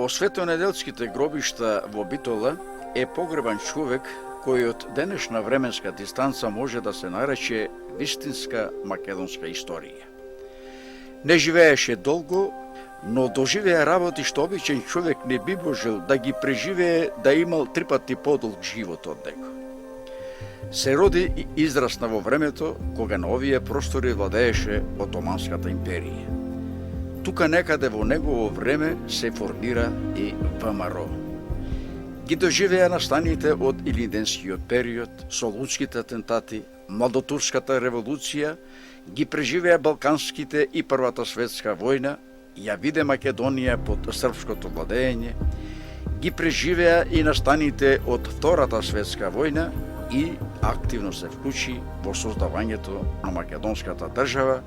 Во светонеделските гробишта во Битола е погребан човек кој од денешна временска дистанца може да се нарече вистинска македонска историја. Не живееше долго, но доживеа работи што обичен човек не би можел да ги преживее да имал 3 пати подолг живот од него. Се роди и израсна во времето кога на овие простори владееше Отоманската империја. Тука некаде во негово време се формира и ВМРО. Ги доживеа настаните од Илинденскиот период, Солунските атентати, Младотурската револуција, ги преживеа Балканските и Првата светска војна, ја виде Македонија под српското владење, ги преживеа и настаните од Втората светска војна и активно се вклучи во создавањето на македонската држава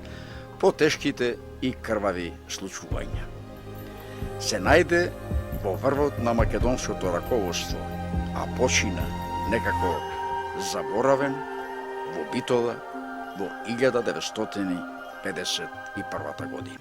по тешките и крвави случувања. Се најде во врвот на македонското раководство, а почина некако заборавен во Битола во 1951 година.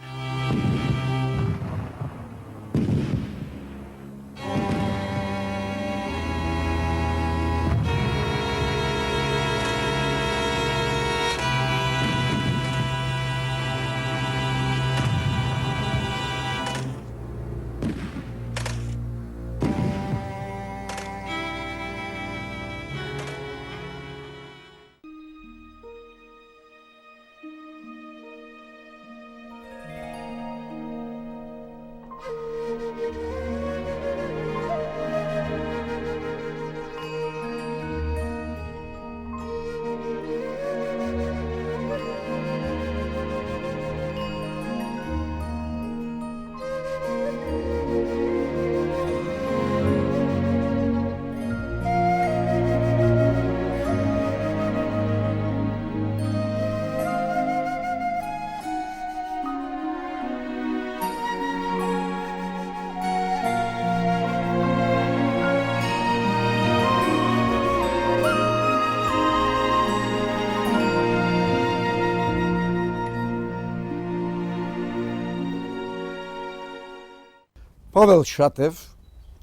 Павел Шатев,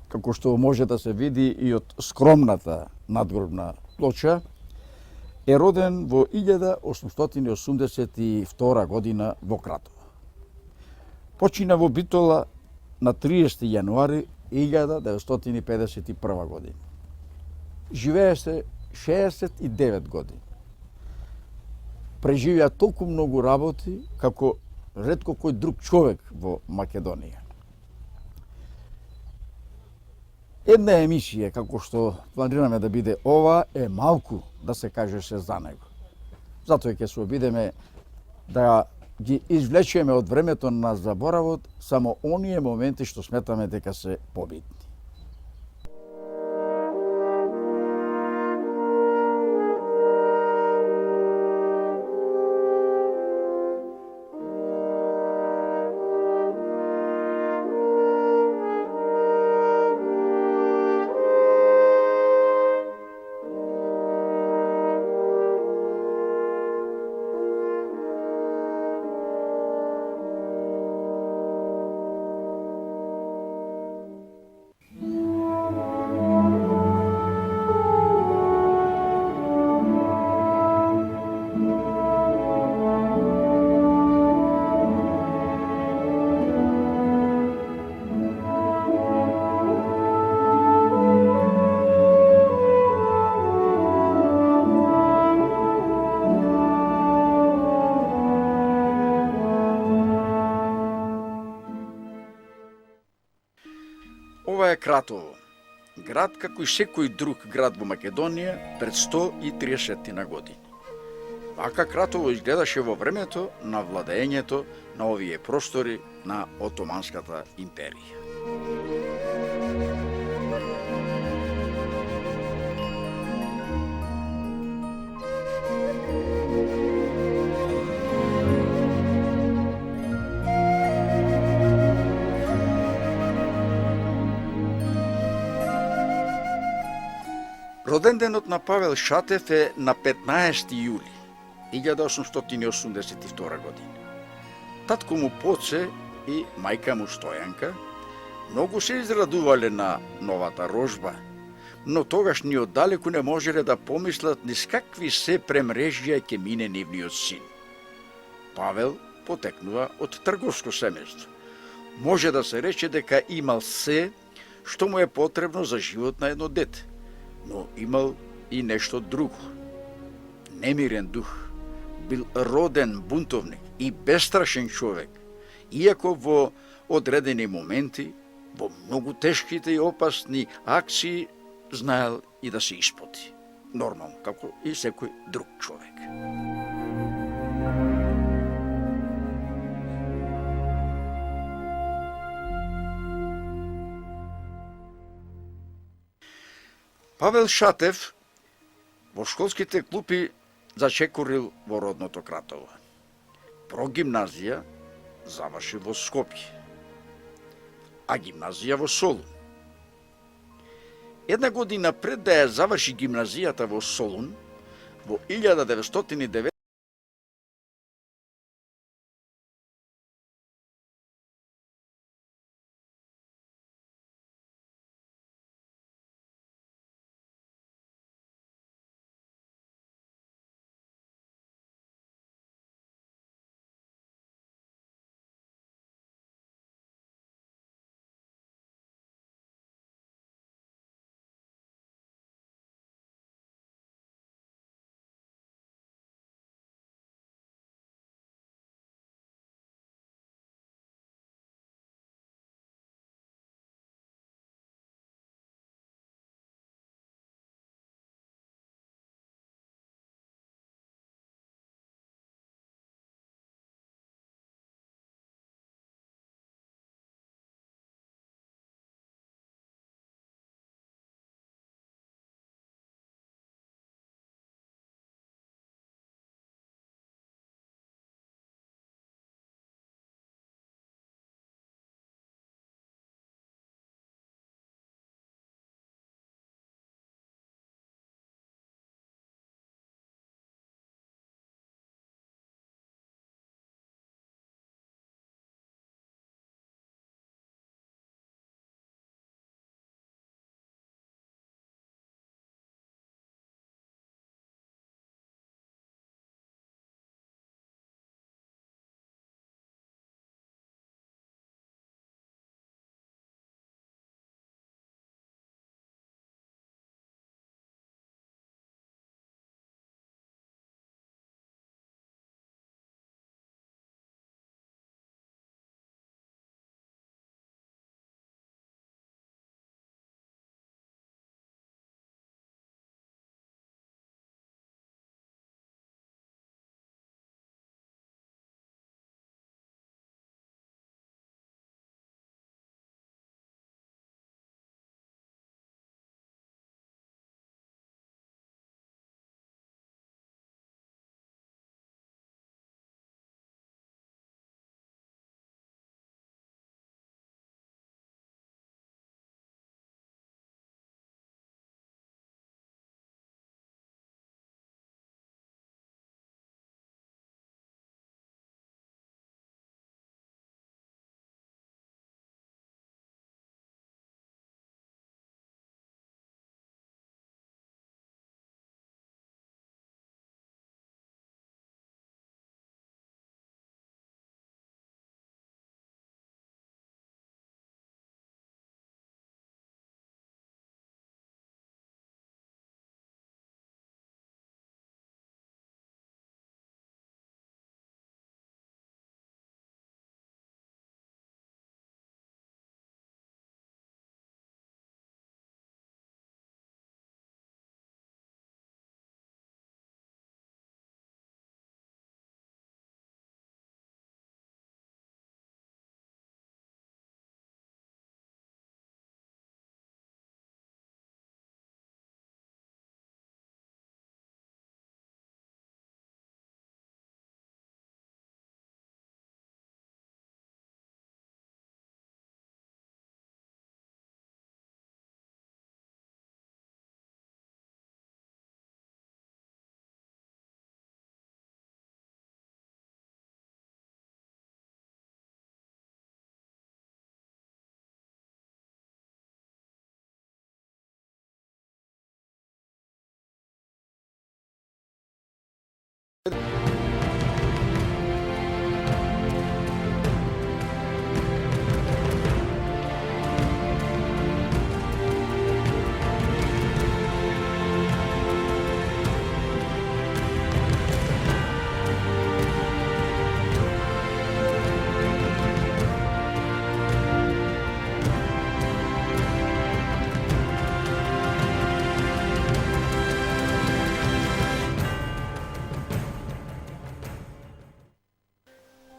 како што може да се види и од скромната надгробна плоча, е роден во 1882 година во Кратово. Почина во Битола на 30 јануари 1951 година. Живее се 69 години. Преживеа толку многу работи како ретко кој друг човек во Македонија. Една емисија, како што планираме да биде ова, е малку да се кажеше за него. Затоа ќе се обидеме да ги извлечеме од времето на заборавот само оние моменти што сметаме дека се побитни. Ова е Кратово, град како и секој друг град во Македонија пред 130 на години. Вака Кратово изгледаше во времето на владењето на овие простори на Отоманската империја. Роденденот на Павел Шатев е на 15 јули 1882 година. Татко му Поце и мајка му Стојанка Многу се израдувале на новата рожба, но тогаш ни оддалеку не можеле да помислат низ какви се премрежија ќе мине нивниот син. Павел потекнува од трговско семејство. Може да се рече дека имал се што му е потребно за живот на едно дете, но имал и нешто друго. Немирен дух, бил роден бунтовник и бестрашен човек, иако во одредени моменти, во многу тешките и опасни акции, знаел и да се испоти. Нормално, како и секој друг човек. Павел Шатев во школските клупи зачекорил во родното Кратово. Прогимназија заврши во Скопје, а гимназија во Солун. Една година пред да ја заврши гимназијата во Солун, во 1909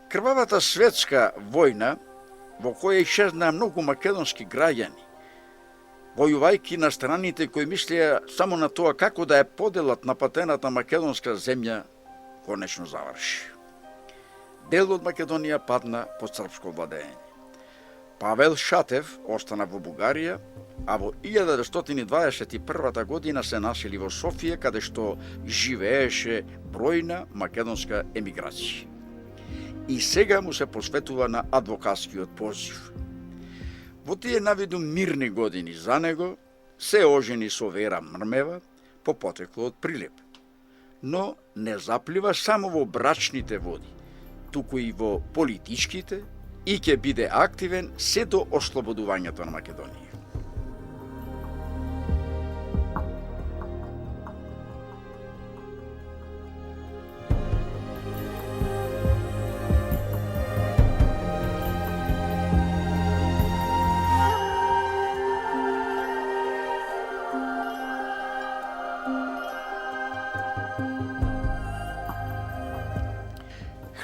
Крвавата светска војна, во која исчезна многу македонски граѓани, војувајќи на страните кои мислеа само на тоа како да ја поделат напатената македонска земја, конечно заврши. Дел од Македонија падна под српско владење. Павел Шатев остана во Бугарија, а во 1921 година се насели во Софија, каде што живееше бројна македонска емиграција. И сега му се посветува на адвокатскиот позив. Во тие навиду мирни години за него се ожени со Вера Мрмева по потекло од Прилеп. Но не заплива само во брачните води, туку и во политичките, и ќе биде активен се до ослободувањето на Македонија.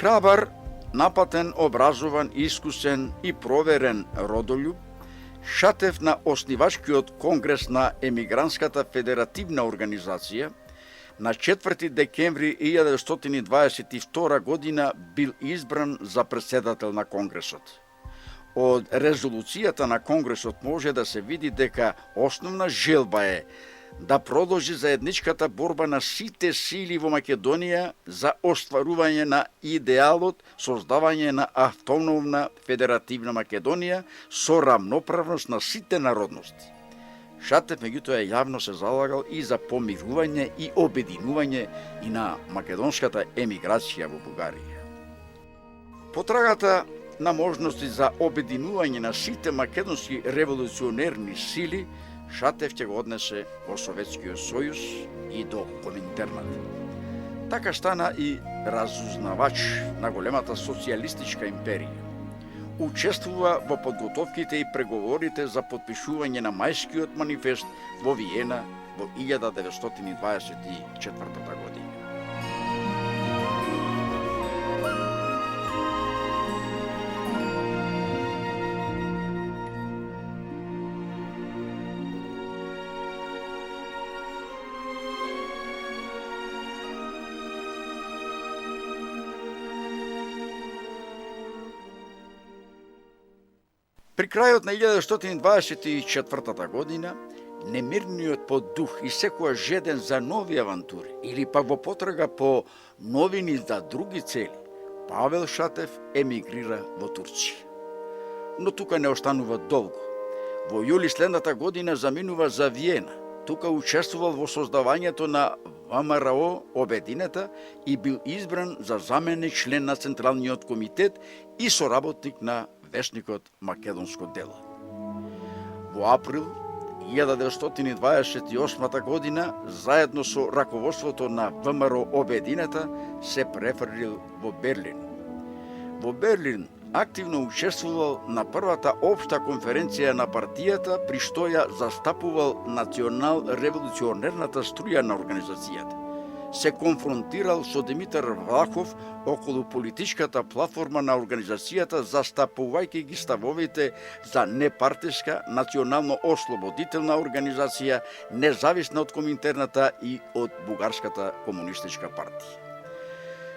Храбар, напатен, образован, искусен и проверен родолюб, Шатев на оснивачкиот конгрес на Емигрантската федеративна организација на 4 декември 1922 година бил избран за председател на конгресот. Од резолуцијата на конгресот може да се види дека основна желба е да продолжи заедничката борба на сите сили во Македонија за остварување на идеалот создавање на автономна федеративна Македонија со рамноправност на сите народности. Шатев меѓутоа јавно се залагал и за помирување и обединување и на македонската емиграција во Бугарија. Потрагата на можности за обединување на сите македонски револуционерни сили Шатев ќе го однесе во Советскиот сојуз и до Коминтерната. Така стана и разузнавач на големата социјалистичка империја. Учествува во подготовките и преговорите за потпишување на Мајскиот манифест во Виена во 1924 година. При крајот на 1924 година, немирниот подух и секоја жеден за нови авантури или пак во потрага по новини за други цели, Павел Шатев емигрира во Турција. Но тука не останува долго. Во јули следната година заминува за Виена. Тука учествувал во создавањето на ВМРО Обединета и бил избран за заменик член на Централниот комитет и соработник на весникот Македонско дело. Во април 1928 година, заедно со раководството на ВМРО Обединета, се префрлил во Берлин. Во Берлин активно учествувал на првата општа конференција на партијата, при што ја застапувал национал-револуционерната струја на организацијата. Се конфронтирал со Димитар Влахов околу политичката платформа на организацијата, застапувајќи ги ставовите за непартиска, национално-ослободителна организација, независна од Коминтерната и од Бугарската комунистичка партија.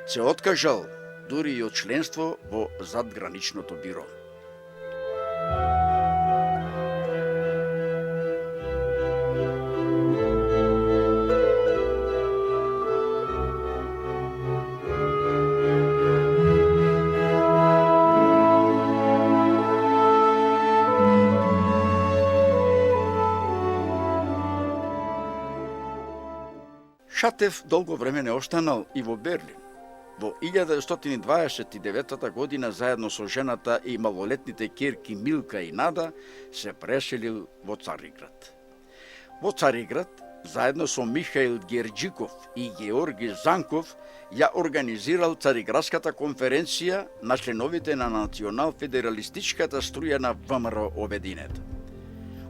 Се откажал дури и од членство во задграничното биро. Шатев долго време не останал и во Берлин. Во 1929 година, заедно со жената и малолетните ќерки Милка и Нада, се преселил во Цариград. Во Цариград, заедно со Михаил Герџиков и Георги Занков, ја организирал Цариградската конференција на членовите на национал-федералистичката струја на ВМРО Обединета.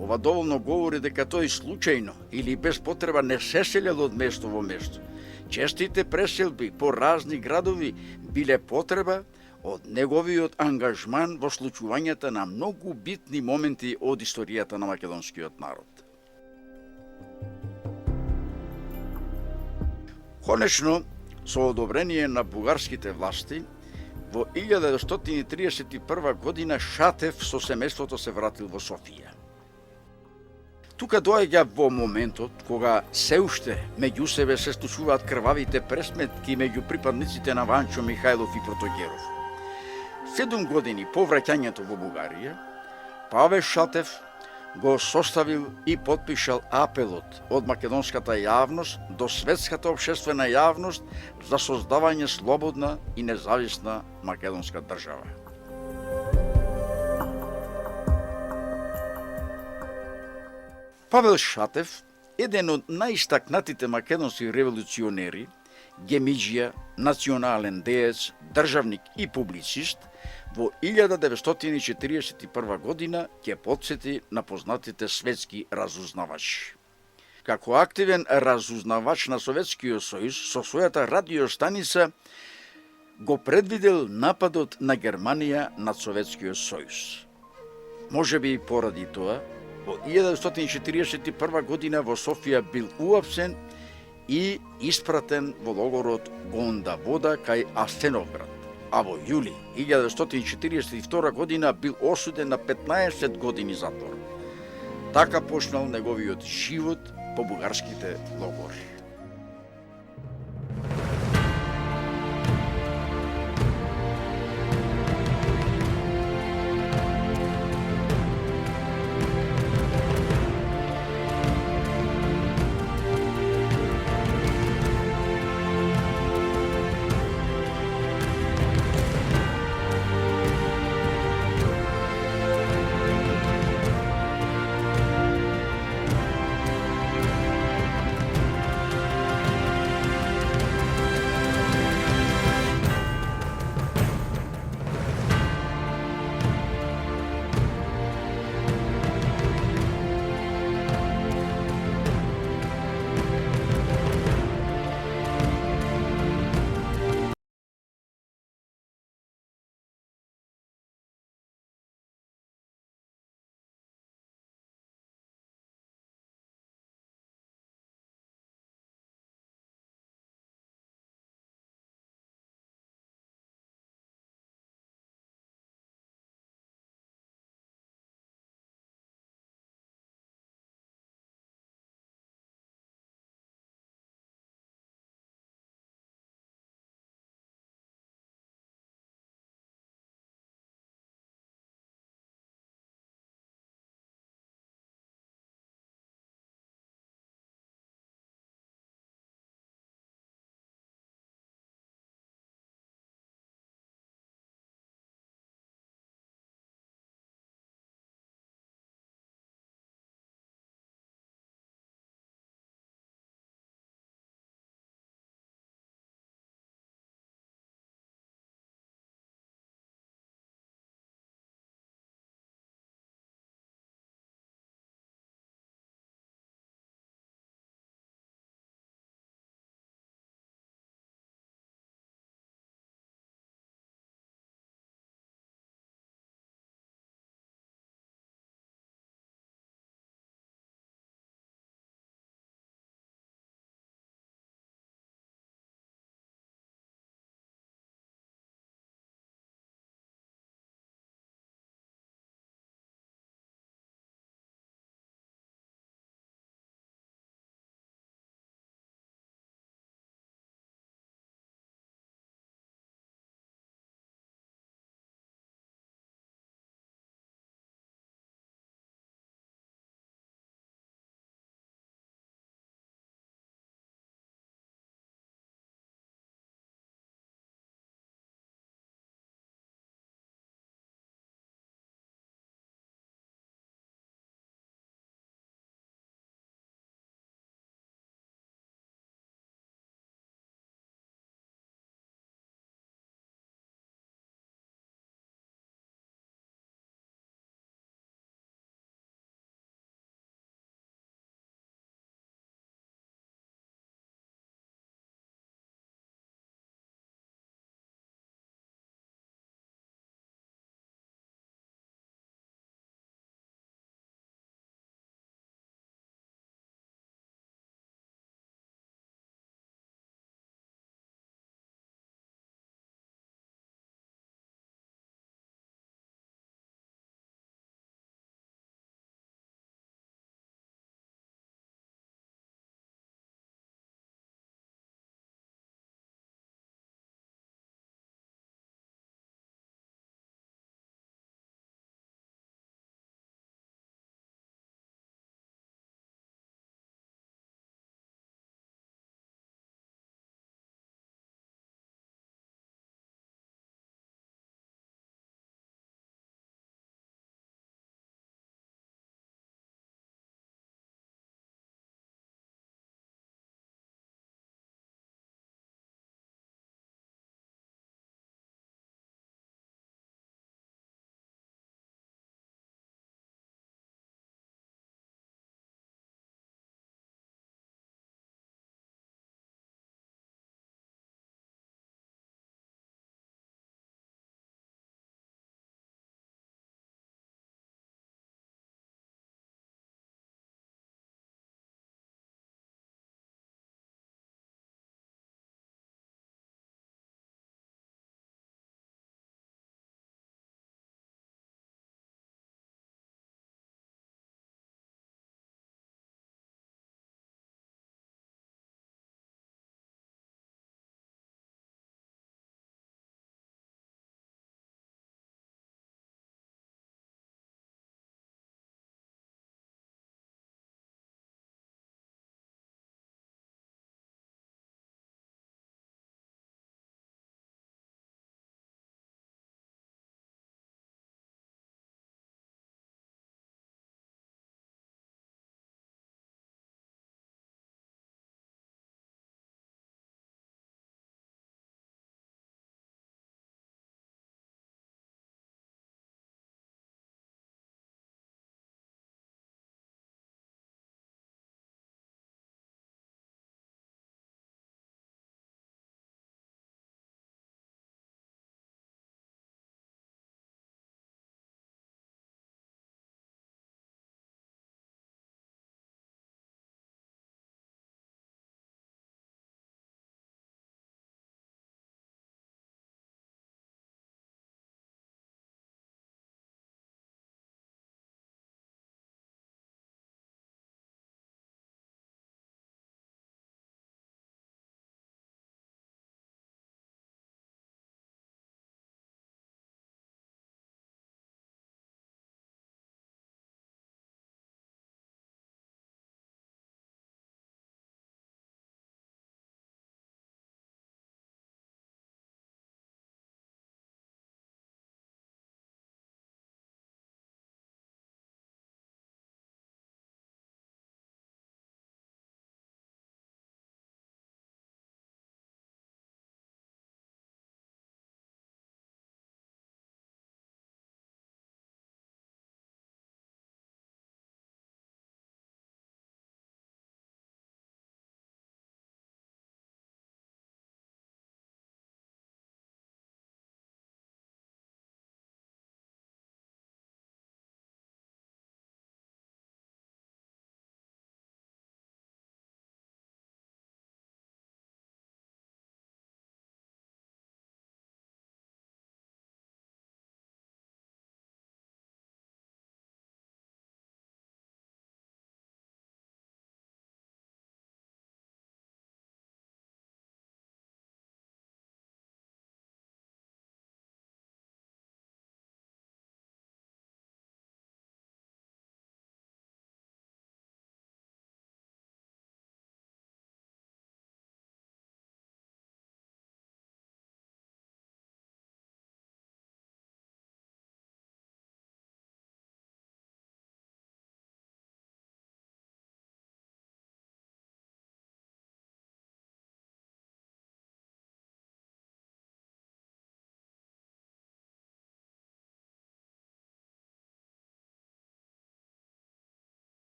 Ова доволно говори дека тој случајно или без потреба не се селел од место во место. Честите преселби по разни градови биле потреба од неговиот ангажман во случувањата на многу битни моменти од историјата на македонскиот народ. Конечно, со одобрение на бугарските власти, во 1931 година Шатев со семејството се вратил во Софија. Тука доаѓа во моментот кога се уште меѓу себе се случуваат крвавите пресметки меѓу припадниците на Ванчо Михајлов и Протогеров. 7 години по враќањето во Бугарија, Паве Шатев го составил и потпишал апелот од македонската јавност до светската општествена јавност за создавање слободна и независна македонска држава. Павел Шатев, еден од најистакнатите македонски револуционери, гемиџија, национален деец, државник и публицист, во 1941 година ќе потсети на познатите светски разузнавачи. Како активен разузнавач на Советскиот сојуз, со својата радиостаница го предвидел нападот на Германија над Советскиот сојуз. Можеби и поради тоа, во 1941 година во Софија бил уапсен и испратен во логорот Гонда Вода кај Асеновград, а во јули 1942 година бил осуден на 15 години затвор. Така почнал неговиот живот по бугарските логори.